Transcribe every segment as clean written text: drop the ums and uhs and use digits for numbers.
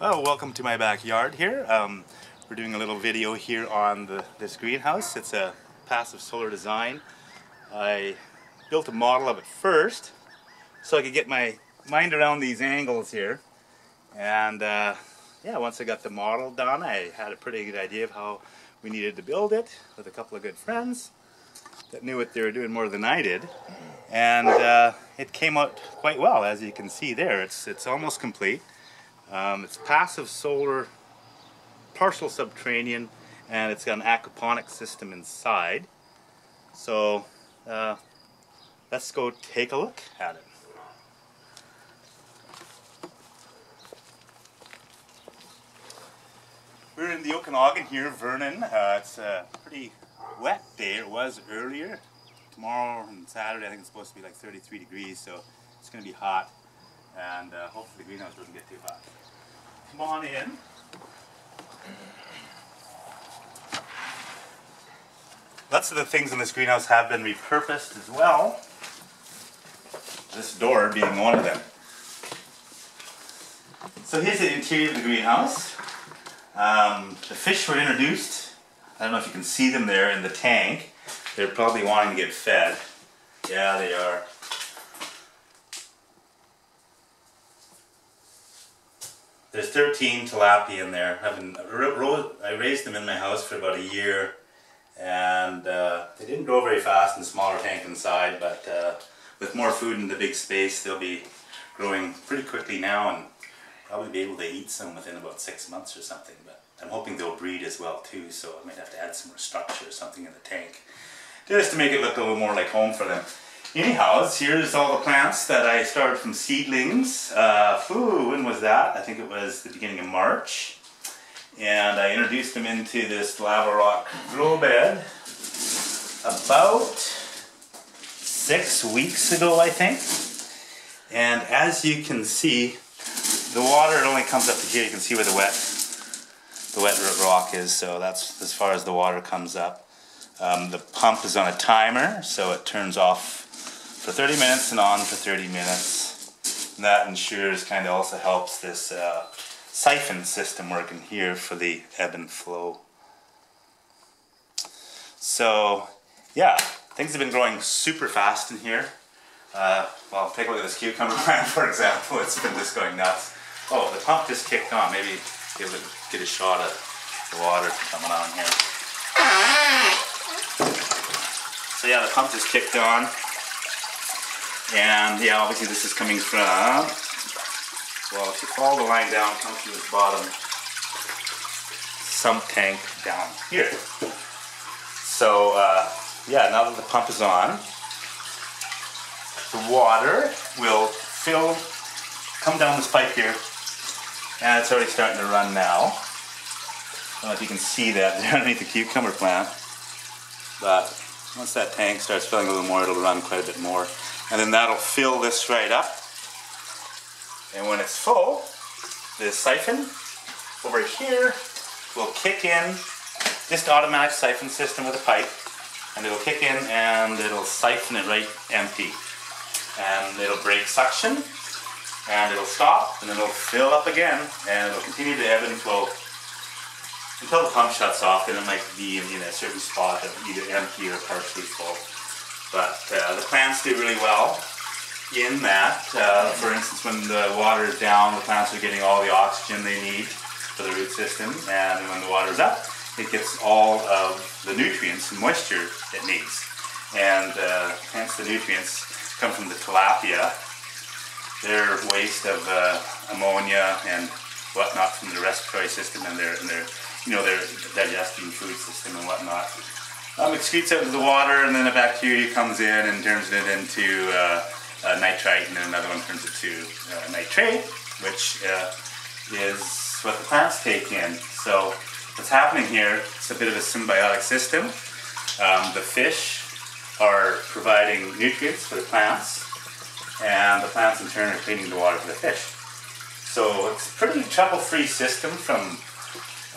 Well, welcome to my backyard here. We're doing a little video here on this greenhouse. It's a passive solar design. I built a model of it first so I could get my mind around these angles here. And yeah, once I got the model done, I had a pretty good idea of how we needed to build it with a couple of good friends that knew what they were doing more than I did. And it came out quite well, as you can see there. It's almost complete. It's passive solar, partial subterranean, and it's got an aquaponic system inside. So let's go take a look at it. We're in the Okanagan here, Vernon. It's a pretty wet day. It was earlier. Tomorrow and Saturday I think it's supposed to be like 33 degrees, so it's going to be hot. And hopefully the greenhouse doesn't get too hot. Come on in. Lots of the things in this greenhouse have been repurposed as well. This door being one of them. So here's the interior of the greenhouse. The fish were introduced. I don't know if you can see them there in the tank. They're probably wanting to get fed. Yeah, they are. There's 13 tilapia in there. I raised them in my house for about a year, and they didn't grow very fast in the smaller tank inside, but with more food in the big space, they'll be growing pretty quickly now, and probably be able to eat some within about 6 months or something. But I'm hoping they'll breed as well too, so I might have to add some more structure or something in the tank, just to make it look a little more like home for them. Anyhow, here's all the plants that I started from seedlings. When was that? I think it was the beginning of March. And I introduced them into this lava rock grow bed about 6 weeks ago, I think. And as you can see, the water only comes up to here. You can see where the wet rock is, so that's as far as the water comes up. The pump is on a timer, so it turns off for 30 minutes and on for 30 minutes. And that ensures, kind of also helps this siphon system working here for the ebb and flow. So yeah, things have been growing super fast in here. Well, take a look at this cucumber plant, for example. It's been just going nuts. Oh, the pump just kicked on. Maybe get a shot of the water coming on here. So yeah, the pump just kicked on. And yeah, obviously this is coming from, well, if you follow the line down, it comes from this bottom sump tank down here. So yeah, now that the pump is on, the water will come down this pipe here, and it's already starting to run now. I don't know if you can see that there underneath the cucumber plant, but once that tank starts filling a little more, it'll run quite a bit more. And then that'll fill this right up. And when it's full, the siphon over here will kick in, just automatic siphon system with a pipe, and it'll kick in and it'll siphon it right empty. And it'll break suction, and it'll stop, and then it'll fill up again, and it'll continue to ebb and flow until the pump shuts off. And it might be in a certain spot of either empty or partially full. But the plants do really well in that. For instance, when the water is down, the plants are getting all the oxygen they need for the root system, and when the water is up, it gets all of the nutrients and moisture it needs. And hence the nutrients come from the tilapia. Their waste of ammonia and whatnot from the respiratory system and their digesting food system and whatnot. Excretes out into the water, and then a bacteria comes in and turns it into nitrite, and then another one turns it to nitrate, which is what the plants take in. So what's happening here, it's a bit of a symbiotic system. The fish are providing nutrients for the plants, and the plants in turn are cleaning the water for the fish. So it's a pretty trouble-free system. From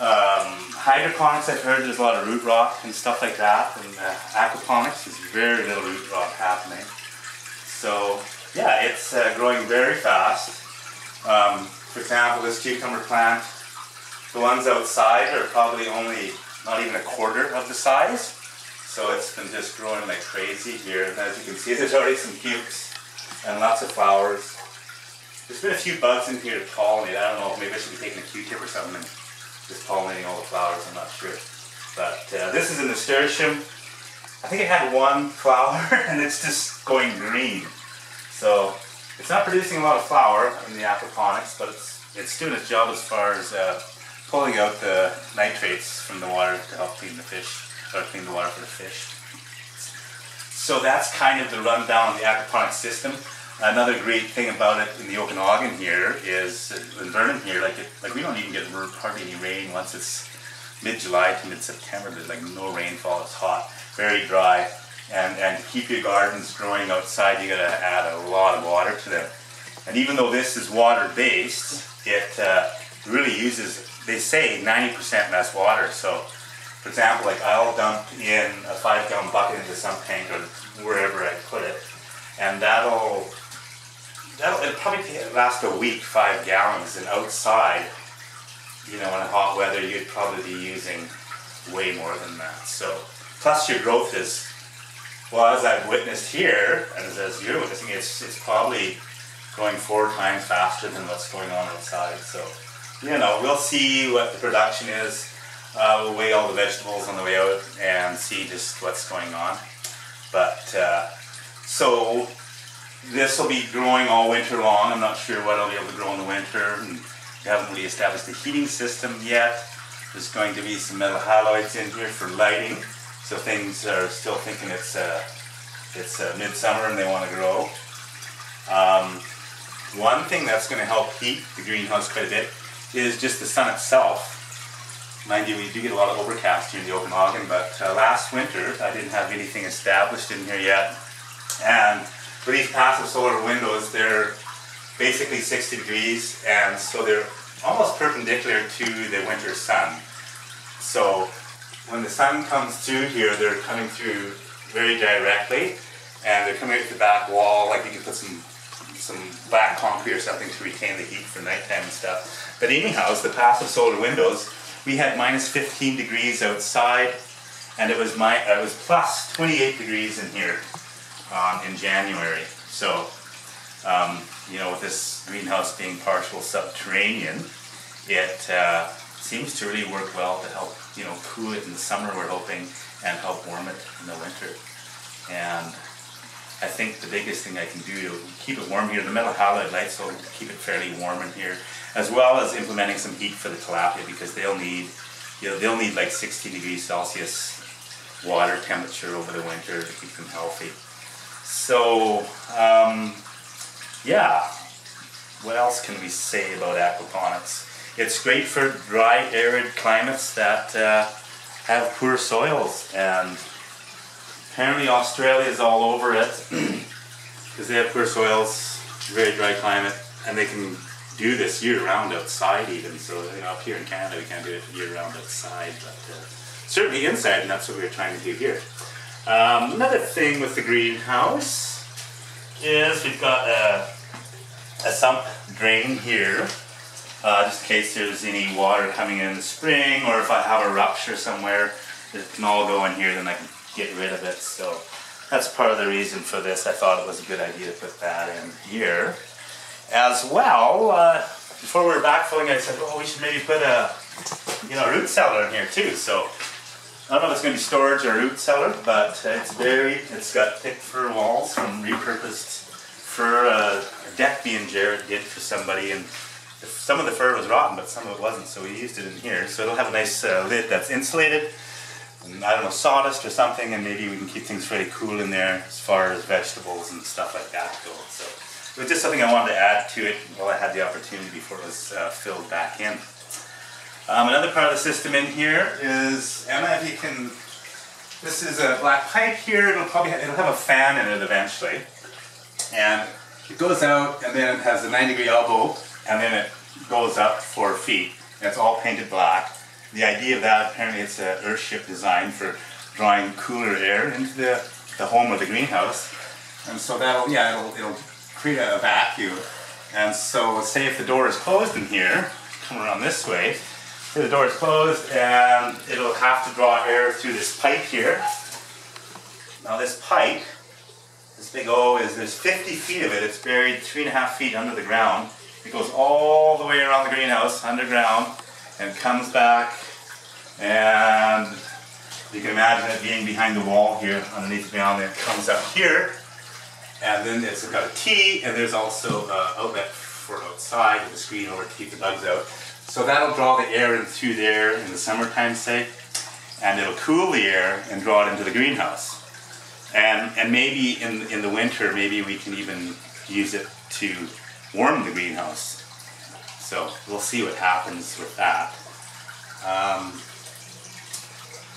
hydroponics, I've heard there's a lot of root rot and stuff like that, and aquaponics, there's very little root rot happening. So yeah, it's growing very fast. For example, this cucumber plant, the ones outside are probably only not even a quarter of the size. So it's been just growing like crazy here. And as you can see, there's already some cukes and lots of flowers. There's been a few bugs in here to pollinate. I don't know, maybe I should be taking a Q-tip or something and just pollinating all the flowers, I'm not sure. But this is a nasturtium. I think it had one flower and it's just going green. So it's not producing a lot of flower in the aquaponics, but it's doing its job as far as pulling out the nitrates from the water to help clean the fish, or clean the water for the fish. So that's kind of the rundown of the aquaponics system. Another great thing about it in the Okanagan here is, in Vernon here, like we don't even get hardly any rain once it's mid-July to mid-September. There's like no rainfall, it's hot, very dry. And to keep your gardens growing outside, you gotta add a lot of water to them. And even though this is water-based, it really uses, they say, 90% less water. So, for example, like I'll dump in a 5-gallon bucket into some tank or wherever I put it, and it'll probably last a week, 5 gallons, and outside, you know, in hot weather, you'd probably be using way more than that. So, plus your growth is, well, as I've witnessed here, and as you're witnessing, it's probably going 4 times faster than what's going on outside. So, you know, we'll see what the production is. We'll weigh all the vegetables on the way out and see just what's going on. But, so this will be growing all winter long. I'm not sure what I'll be able to grow in the winter. And we haven't really established the heating system yet. There's going to be some metal haloids in here for lighting. So things are still thinking it's midsummer and they want to grow. One thing that's going to help heat the greenhouse quite a bit is just the sun itself. Mind you, we do get a lot of overcast here in the Okanagan, but last winter I didn't have anything established in here yet. And for these passive solar windows, they're basically 60 degrees, and so they're almost perpendicular to the winter sun. So when the sun comes through here, they're coming through very directly, and they're coming out the back wall, like you can put some black concrete or something to retain the heat for nighttime and stuff. But anyhow, the passive solar windows, we had minus 15 degrees outside, and it was plus 28 degrees in here in January. So, you know, with this greenhouse being partial subterranean, it seems to really work well to help, you know, cool it in the summer, we're hoping, and help warm it in the winter. And I think the biggest thing I can do to keep it warm here, the metal halide lights will keep it fairly warm in here, as well as implementing some heat for the tilapia, because they'll need like 60 degrees Celsius water temperature over the winter to keep them healthy. So, yeah, what else can we say about aquaponics? It's great for dry, arid climates that have poor soils, and apparently Australia is all over it because they have poor soils, very dry climate, and they can do this year-round outside even. So, you know, up here in Canada we can't do it year-round outside, but certainly inside, and that's what we're trying to do here. Another thing with the greenhouse is we've got a sump drain here, just in case there's any water coming in the spring, or if I have a rupture somewhere, it can all go in here, then I can get rid of it. So that's part of the reason for this. I thought it was a good idea to put that in here. As well, before we were backfilling, I said, oh, we should maybe put a root cellar in here too. So I don't know if it's going to be storage or root cellar, but it's buried. It's got thick fir walls from repurposed fir, a deck being Jared did for somebody, and some of the fir was rotten, but some of it wasn't, so we used it in here. So it'll have a nice lid that's insulated, and I don't know, sawdust or something, and maybe we can keep things really cool in there as far as vegetables and stuff like that go. So it was just something I wanted to add to it while I had the opportunity before it was filled back in. Another part of the system in here is, Emma, if you can, this is a black pipe here. It'll have a fan in it eventually, and it goes out, and then it has a 90-degree elbow, and then it goes up 4 feet. And it's all painted black. The idea of that, apparently, it's an earthship design for drawing cooler air into the home of the greenhouse, and so it'll create a vacuum And so say if the door is closed in here, come around this way, say the door is closed and it'll have to draw air through this pipe here. Now this pipe, this big O, there's 50 feet of it. It's buried 3.5 feet under the ground. It goes all the way around the greenhouse, underground, and comes back. And you can imagine it being behind the wall here, underneath the ground. It comes up here, and then it's got a T, and there's also an outlet for outside with a screen over to keep the bugs out. So that'll draw the air in through there in the summertime, say, and it'll cool the air and draw it into the greenhouse. And maybe in the winter, maybe we can even use it to warm the greenhouse. So we'll see what happens with that.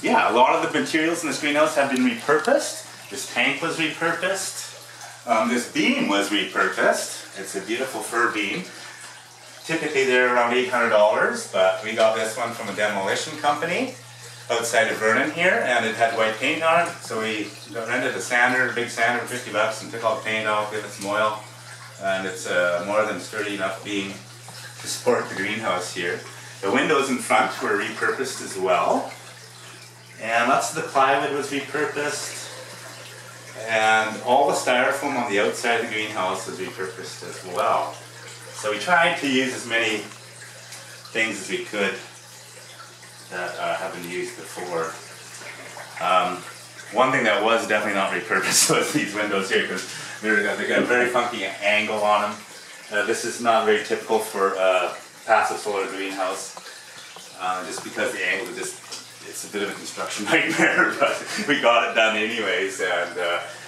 Yeah, a lot of the materials in this greenhouse have been repurposed. This tank was repurposed. This beam was repurposed. It's a beautiful fir beam. Typically they're around $800, but we got this one from a demolition company outside of Vernon here, and it had white paint on it, so we rented a sander, a big sander for $50, and took all the paint off, gave it some oil, and it's more than sturdy enough beam to support the greenhouse here. The windows in front were repurposed as well, and lots of the plywood was repurposed, and all the styrofoam on the outside of the greenhouse was repurposed as well. So we tried to use as many things as we could that have been used before. One thing that was definitely not repurposed was these windows here, because they got a very funky angle on them. This is not very typical for a passive solar greenhouse, just because the angle is it's a bit of a construction nightmare, but we got it done anyways. And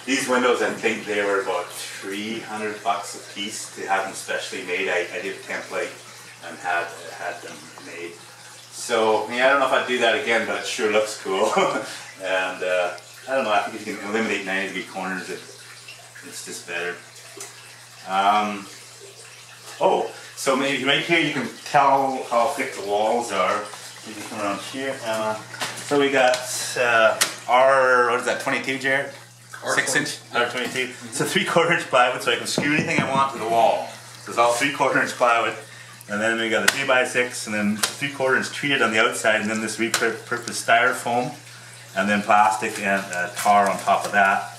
these windows, I think they were about $300 a piece to have them specially made. I did a template and had them made. So, yeah, I don't know if I'd do that again, but it sure looks cool. And I don't know, I think if you can eliminate 90-degree corners, it's just better. Oh, so maybe right here you can tell how thick the walls are. You can come around here, Emma. So we got what is that, 22, Jared? 6 inch? R22. It's a 3/4 inch plywood, so I can screw anything I want to the wall. So it's all 3/4 inch plywood. And then we got a 3x6, and then 3/4 inch treated on the outside, and then this repurposed styrofoam, and then plastic and tar on top of that.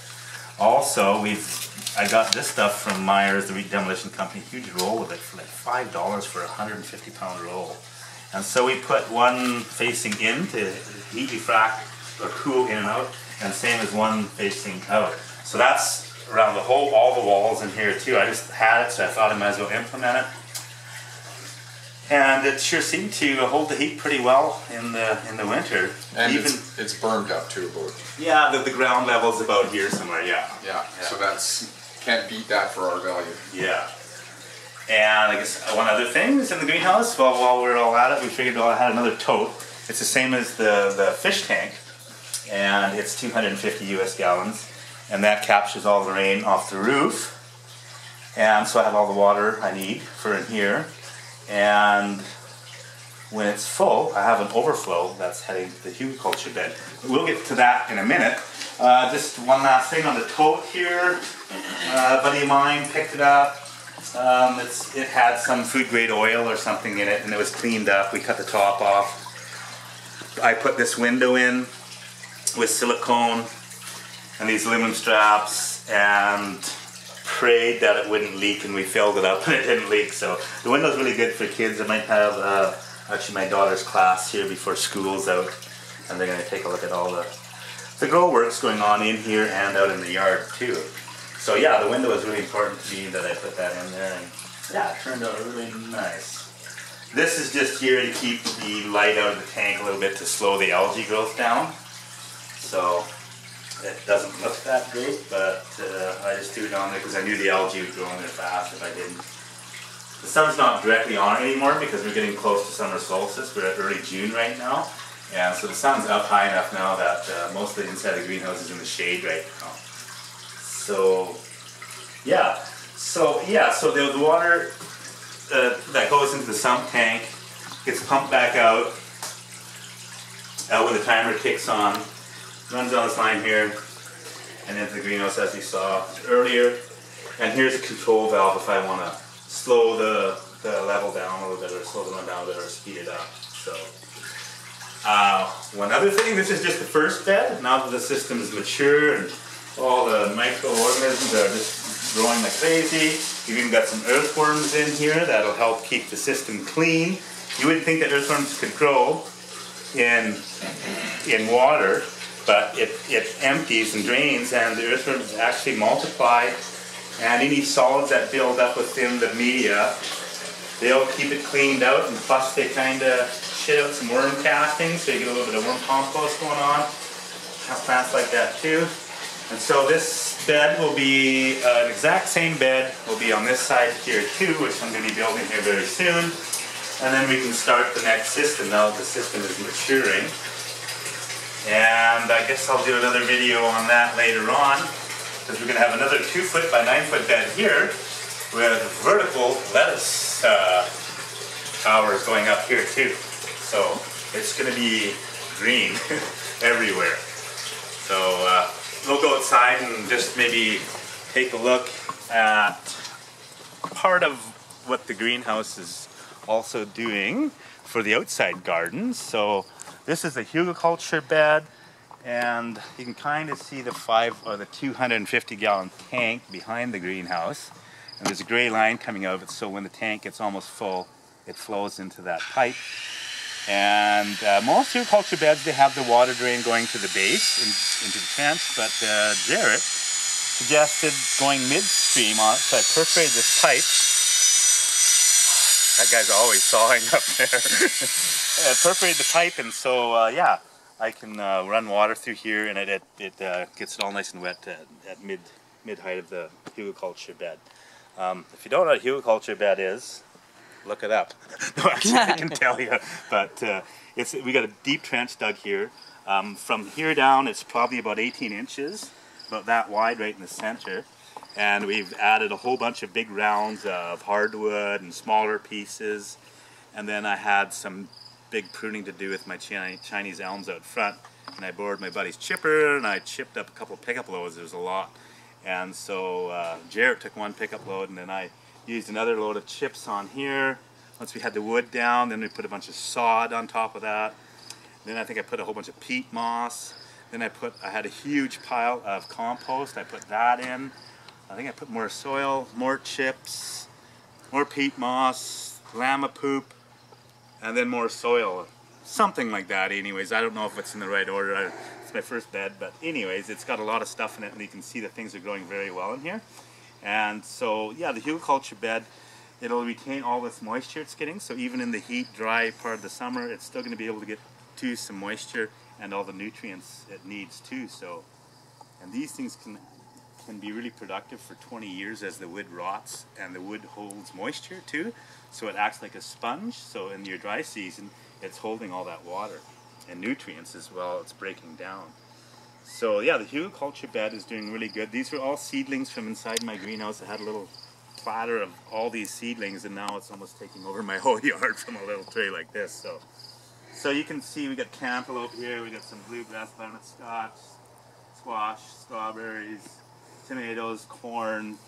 Also, I got this stuff from Myers, the demolition company, huge roll of it for like $5 for a 150-pound roll. And so we put one facing in to heat, refract, or cool in and out, and same as one facing out. So that's around all the walls in here too. I just had it, so I thought I might as well implement it. And it sure seemed to hold the heat pretty well in the winter. And even it's burned up too, about. Yeah, the ground level's about here somewhere. Yeah. So can't beat that for our value. Yeah. And I guess one other thing is in the greenhouse. Well, while we're all at it, we figured I had another tote. It's the same as the fish tank, and it's 250 US gallons, and that captures all the rain off the roof. And so I have all the water I need for in here. And when it's full, I have an overflow that's heading to the humiculture bed. We'll get to that in a minute. Just one last thing on the tote here. A buddy of mine picked it up. It had some food grade oil or something in it, and it was cleaned up. We cut the top off. I put this window in with silicone and these aluminum straps, and prayed that it wouldn't leak, and we filled it up and it didn't leak. So the window's really good for kids. I might have actually my daughter's class here before school's out, and they're going to take a look at all the grow works going on in here and out in the yard too. So yeah, the window is really important to me that I put that in there, and yeah, it turned out really nice. This is just here to keep the light out of the tank a little bit to slow the algae growth down. So it doesn't look that great, but I just threw it on there because I knew the algae would grow in there fast if I didn't. The sun's not directly on anymore because we're getting close to summer solstice. We're at early June right now, and so the sun's up high enough now that most of the inside of the greenhouse is in the shade right now. So so the water that goes into the sump tank gets pumped back out when the timer kicks on. Runs on this line here and into the greenhouse as you saw earlier. And here's a control valve if I want to slow the level down a little bit, or slow the run down a bit, or speed it up. So one other thing, this is just the first bed. Now that the system is mature and all the microorganisms are just growing like crazy, you've even got some earthworms in here that'll help keep the system clean. You wouldn't think that earthworms could grow in water, but it empties and drains, and the earthworms actually multiply, and any solids that build up within the media, they'll keep it cleaned out, and plus they kind of shit out some worm castings, so you get a little bit of worm compost going on. Have plants like that too. And so this bed will be, an exact same bed will be on this side here too, which I'm going to be building here very soon. And then we can start the next system now that the system is maturing. And I guess I'll do another video on that later on, because we're going to have another 2-foot by 9-foot bed here with vertical lettuce towers going up here too. So it's going to be green everywhere. So we'll go outside and just maybe take a look at part of what the greenhouse is also doing for the outside gardens. So this is the hugelkultur bed, and you can kind of see the 250-gallon tank behind the greenhouse. And there's a gray line coming out of it, so when the tank gets almost full, it flows into that pipe. And most hugelkultur beds, they have the water drain going to the base, into the trench, but Jarrett suggested going midstream on it, so I perforated this pipe. That guy's always sawing up there. Perforated the pipe, and so yeah, I can run water through here, and it gets it all nice and wet at mid height of the hugelkultur bed. If you don't know what a hugelkultur bed is, look it up. No, actually, I can tell you. But we got a deep trench dug here. From here down, it's probably about 18 inches, about that wide, right in the center. And we've added a whole bunch of big rounds of hardwood and smaller pieces. And then I had some big pruning to do with my Chinese elms out front. And I borrowed my buddy's chipper, and I chipped up a couple pickup loads. There was a lot. And so Jarrett took one pickup load, and then I used another load of chips on here. Once we had the wood down, then we put a bunch of sod on top of that. Then I think I put a whole bunch of peat moss. Then I had a huge pile of compost. I put that in. I think I put more soil, more chips, more peat moss, llama poop, and then more soil. Something like that anyways. I don't know if it's in the right order. It's my first bed, but anyways, it's got a lot of stuff in it, and you can see that things are growing very well in here. And so, yeah, the hugelkultur bed, it'll retain all this moisture it's getting, so even in the heat, dry part of the summer, it's still going to be able to get to some moisture and all the nutrients it needs too. So, and these things can be really productive for 20 years as the wood rots, and the wood holds moisture too, so it acts like a sponge. So in your dry season, it's holding all that water and nutrients as well. It's breaking down. So yeah, the hugelkultur bed is doing really good. These were all seedlings from inside my greenhouse. I had a little platter of all these seedlings, and now it's almost taking over my whole yard from a little tray like this. So you can see we got cantaloupe here, we got some bluegrass, butternut squash, strawberries, tomatoes, corn,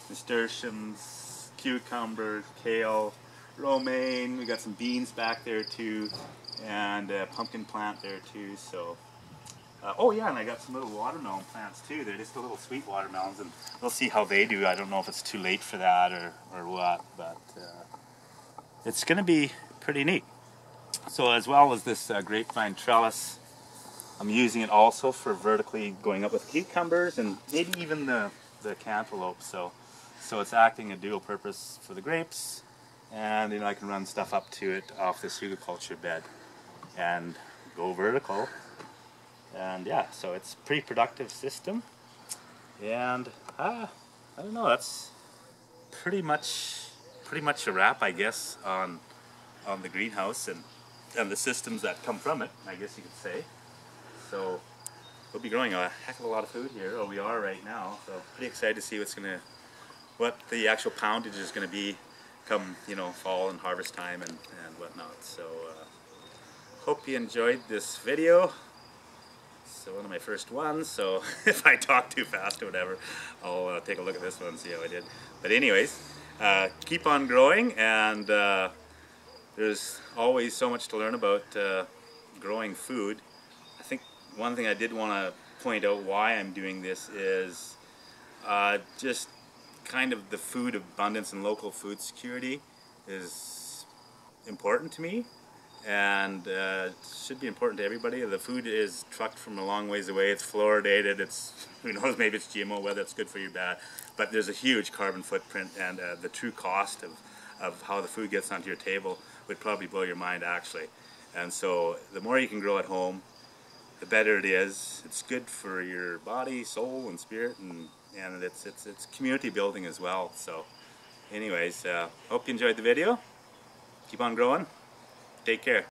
nasturtiums, cucumber, kale, romaine. We got some beans back there too, and a pumpkin plant there too. So, oh yeah, and I got some little watermelon plants too. They're just the little sweet watermelons, and we'll see how they do. I don't know if it's too late for that or what, but it's going to be pretty neat. So as well as this grapevine trellis, I'm using it also for vertically going up with cucumbers and maybe even the cantaloupe. So it's acting a dual purpose for the grapes, and I can run stuff up to it off this hugelkultur bed and go vertical. And yeah, so it's a pretty productive system. And I don't know, that's pretty much a wrap, I guess, on the greenhouse and the systems that come from it, I guess you could say. So we'll be growing a heck of a lot of food here, or we are right now. So pretty excited to see what the actual poundage is going to be come fall and harvest time and whatnot. So hope you enjoyed this video. It's one of my first ones, so if I talk too fast or whatever, I'll take a look at this one and see how I did. But anyways, keep on growing, and there's always so much to learn about growing food. I think one thing I did want to point out why I'm doing this is just kind of the food abundance and local food security is important to me, and it should be important to everybody. The food is trucked from a long ways away, it's fluoridated, it's, who knows, maybe it's GMO, whether it's good for you or bad, but there's a huge carbon footprint, and the true cost of how the food gets onto your table would probably blow your mind, actually. And so the more you can grow at home, the better it is. It's good for your body, soul, and spirit, and it's community building as well. So anyways, hope you enjoyed the video. Keep on growing. Take care.